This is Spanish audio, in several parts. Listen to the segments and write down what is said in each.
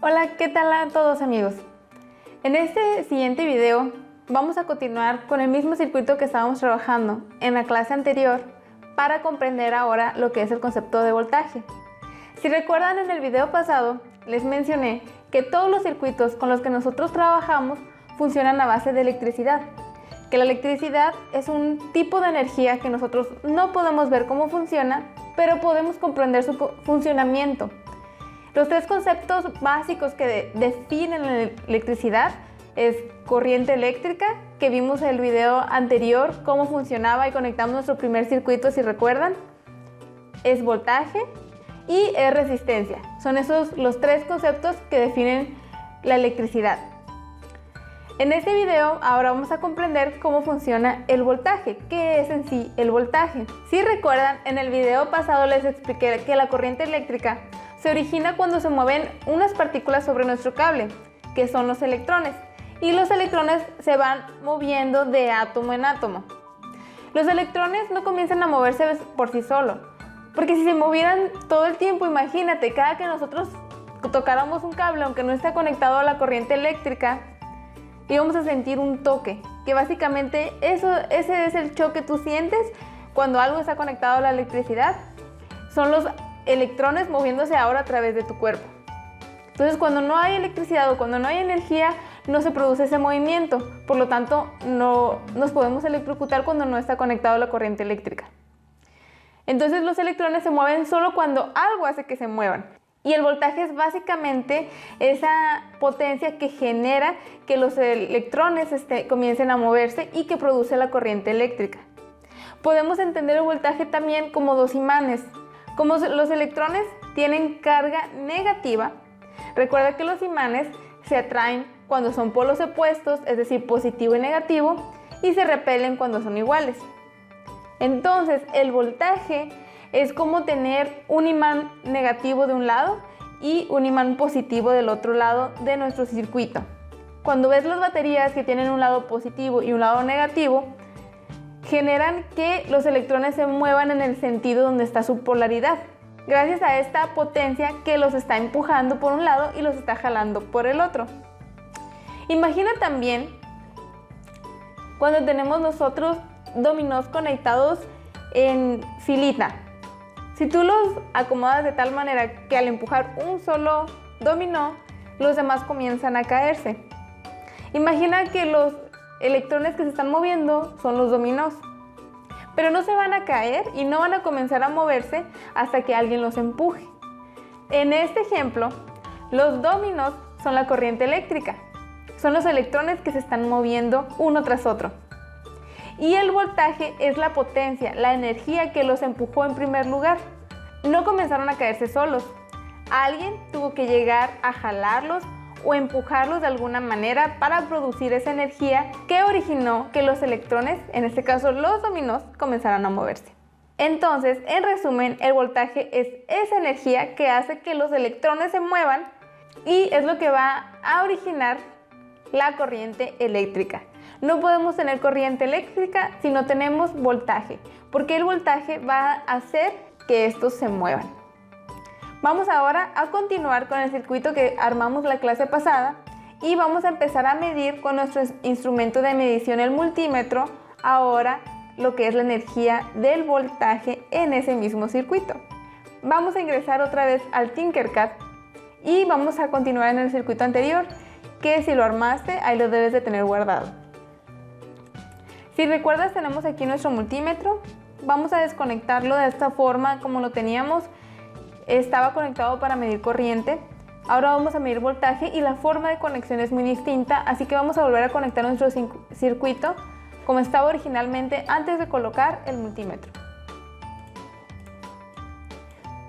Hola, ¿qué tal a todos amigos? En este siguiente video vamos a continuar con el mismo circuito que estábamos trabajando en la clase anterior para comprender ahora lo que es el concepto de voltaje. Si recuerdan, en el video pasado les mencioné que todos los circuitos con los que nosotros trabajamos funcionan a base de electricidad, que la electricidad es un tipo de energía que nosotros no podemos ver cómo funciona, pero podemos comprender su funcionamiento. Los tres conceptos básicos que definen la electricidad es corriente eléctrica, que vimos en el video anterior cómo funcionaba y conectamos nuestro primer circuito, si recuerdan. Es voltaje y es resistencia. Son esos los tres conceptos que definen la electricidad. En este video ahora vamos a comprender cómo funciona el voltaje. ¿Qué es en sí el voltaje? Si recuerdan, en el video pasado les expliqué que la corriente eléctrica se origina cuando se mueven unas partículas sobre nuestro cable, que son los electrones, y los electrones se van moviendo de átomo en átomo. Los electrones no comienzan a moverse por sí solos, porque si se movieran todo el tiempo, imagínate, cada que nosotros tocáramos un cable, aunque no esté conectado a la corriente eléctrica, íbamos a sentir un toque, que básicamente ese es el choque que tú sientes cuando algo está conectado a la electricidad. Son los electrones moviéndose ahora a través de tu cuerpo. Entonces, cuando no hay electricidad o cuando no hay energía, no se produce ese movimiento. Por lo tanto, no nos podemos electrocutar cuando no está conectado a la corriente eléctrica. Entonces, los electrones se mueven solo cuando algo hace que se muevan. Y el voltaje es básicamente esa potencia que genera que los electrones comiencen a moverse y que produce la corriente eléctrica. Podemos entender el voltaje también como dos imanes. Como los electrones tienen carga negativa, recuerda que los imanes se atraen cuando son polos opuestos, es decir, positivo y negativo, y se repelen cuando son iguales. Entonces, el voltaje es como tener un imán negativo de un lado y un imán positivo del otro lado de nuestro circuito. Cuando ves las baterías que tienen un lado positivo y un lado negativo, generan que los electrones se muevan en el sentido donde está su polaridad, gracias a esta potencia que los está empujando por un lado y los está jalando por el otro. Imagina también cuando tenemos nosotros dominós conectados en filita. Si tú los acomodas de tal manera que al empujar un solo dominó, los demás comienzan a caerse. Imagina que los electrones que se están moviendo son los dominós, pero no se van a caer y no van a comenzar a moverse hasta que alguien los empuje. En este ejemplo, los dominós son la corriente eléctrica, son los electrones que se están moviendo uno tras otro. Y el voltaje es la potencia, la energía que los empujó en primer lugar. No comenzaron a caerse solos, alguien tuvo que llegar a jalarlos o empujarlos de alguna manera para producir esa energía que originó que los electrones, en este caso los dominós, comenzaran a moverse. Entonces, en resumen, el voltaje es esa energía que hace que los electrones se muevan y es lo que va a originar la corriente eléctrica. No podemos tener corriente eléctrica si no tenemos voltaje, porque el voltaje va a hacer que estos se muevan. Vamos ahora a continuar con el circuito que armamos la clase pasada y vamos a empezar a medir con nuestro instrumento de medición, el multímetro, ahora lo que es la energía del voltaje en ese mismo circuito. Vamos a ingresar otra vez al Tinkercad y vamos a continuar en el circuito anterior, que si lo armaste, ahí lo debes de tener guardado. Si recuerdas, tenemos aquí nuestro multímetro. Vamos a desconectarlo de esta forma como lo teníamos. Estaba conectado para medir corriente, ahora vamos a medir voltaje y la forma de conexión es muy distinta, así que vamos a volver a conectar nuestro circuito como estaba originalmente antes de colocar el multímetro.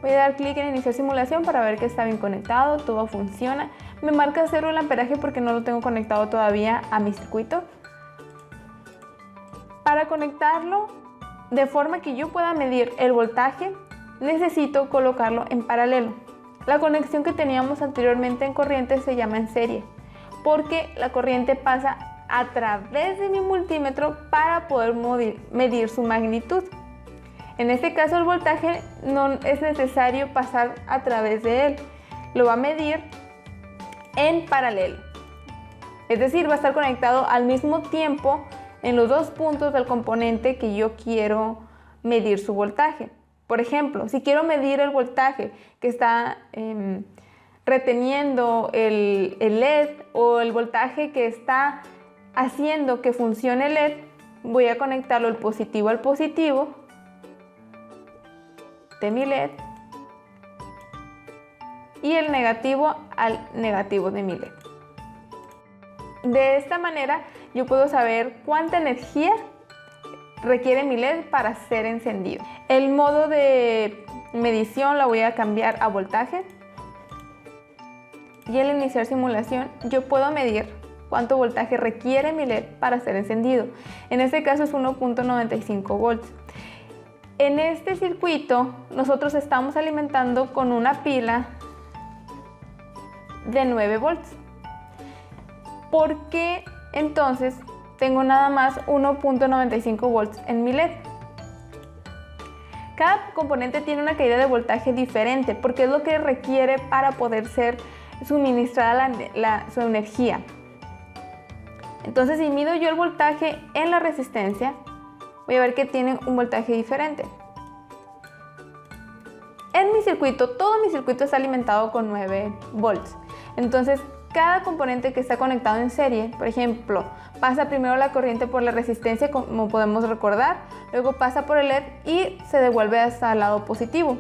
Voy a dar clic en iniciar simulación para ver que está bien conectado, todo funciona. Me marca 0 el amperaje porque no lo tengo conectado todavía a mi circuito. Para conectarlo de forma que yo pueda medir el voltaje, necesito colocarlo en paralelo. La conexión que teníamos anteriormente en corriente se llama en serie, porque la corriente pasa a través de mi multímetro para poder medir su magnitud. En este caso el voltaje no es necesario pasar a través de él, lo va a medir en paralelo. Es decir, va a estar conectado al mismo tiempo en los dos puntos del componente que yo quiero medir su voltaje. Por ejemplo, si quiero medir el voltaje que está reteniendo el LED o el voltaje que está haciendo que funcione el LED, voy a conectarlo el positivo al positivo de mi LED y el negativo al negativo de mi LED. De esta manera yo puedo saber cuánta energía requiere mi LED para ser encendido. El modo de medición la voy a cambiar a voltaje y al iniciar simulación yo puedo medir cuánto voltaje requiere mi LED para ser encendido. En este caso es 1.95 volts. En este circuito nosotros estamos alimentando con una pila de 9 volts. ¿Por qué entonces tengo nada más 1.95 volts en mi LED? Cada componente tiene una caída de voltaje diferente porque es lo que requiere para poder ser suministrada su energía. Entonces, si mido yo el voltaje en la resistencia, voy a ver que tiene un voltaje diferente. En mi circuito, todo mi circuito está alimentado con 9 volts. Entonces, cada componente que está conectado en serie, por ejemplo, pasa primero la corriente por la resistencia, como podemos recordar, luego pasa por el LED y se devuelve hasta el lado positivo.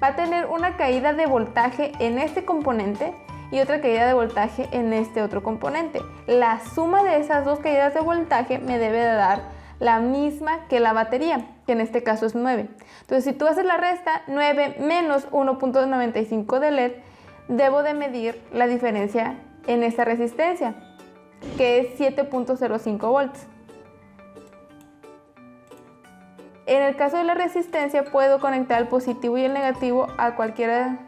Va a tener una caída de voltaje en este componente y otra caída de voltaje en este otro componente. La suma de esas dos caídas de voltaje me debe de dar la misma que la batería, que en este caso es 9. Entonces, si tú haces la resta, 9 menos 1.95 de LED, debo de medir la diferencia en esta resistencia, que es 7.05 volts. En el caso de la resistencia, puedo conectar el positivo y el negativo a cualquiera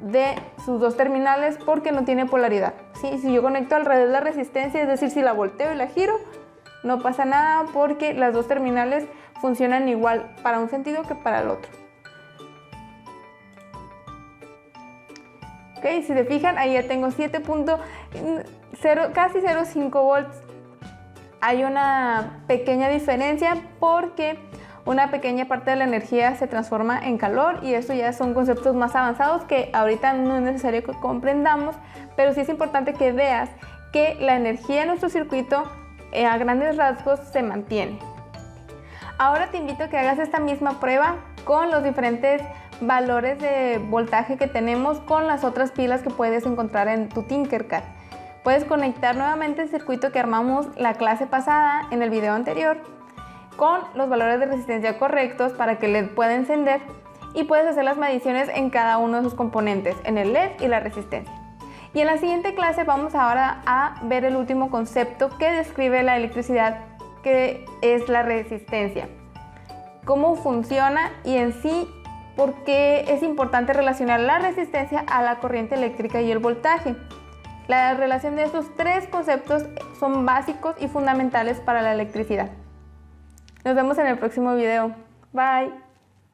de sus dos terminales porque no tiene polaridad. ¿Sí? Si yo conecto alrededor de la resistencia, es decir, si la volteo y la giro, no pasa nada porque las dos terminales funcionan igual para un sentido que para el otro. Okay, si se fijan, ahí ya tengo 7.0, casi 0.5 volts. Hay una pequeña diferencia porque una pequeña parte de la energía se transforma en calor y eso ya son conceptos más avanzados que ahorita no es necesario que comprendamos, pero sí es importante que veas que la energía en nuestro circuito a grandes rasgos se mantiene. Ahora te invito a que hagas esta misma prueba con los diferentes valores de voltaje que tenemos con las otras pilas que puedes encontrar en tu Tinkercad. Puedes conectar nuevamente el circuito que armamos la clase pasada en el video anterior con los valores de resistencia correctos para que el LED pueda encender y puedes hacer las mediciones en cada uno de sus componentes, en el LED y la resistencia. Y en la siguiente clase vamos ahora a ver el último concepto que describe la electricidad, que es la resistencia. Cómo funciona y en sí por qué es importante relacionar la resistencia a la corriente eléctrica y el voltaje. La relación de estos tres conceptos son básicos y fundamentales para la electricidad. Nos vemos en el próximo video. Bye.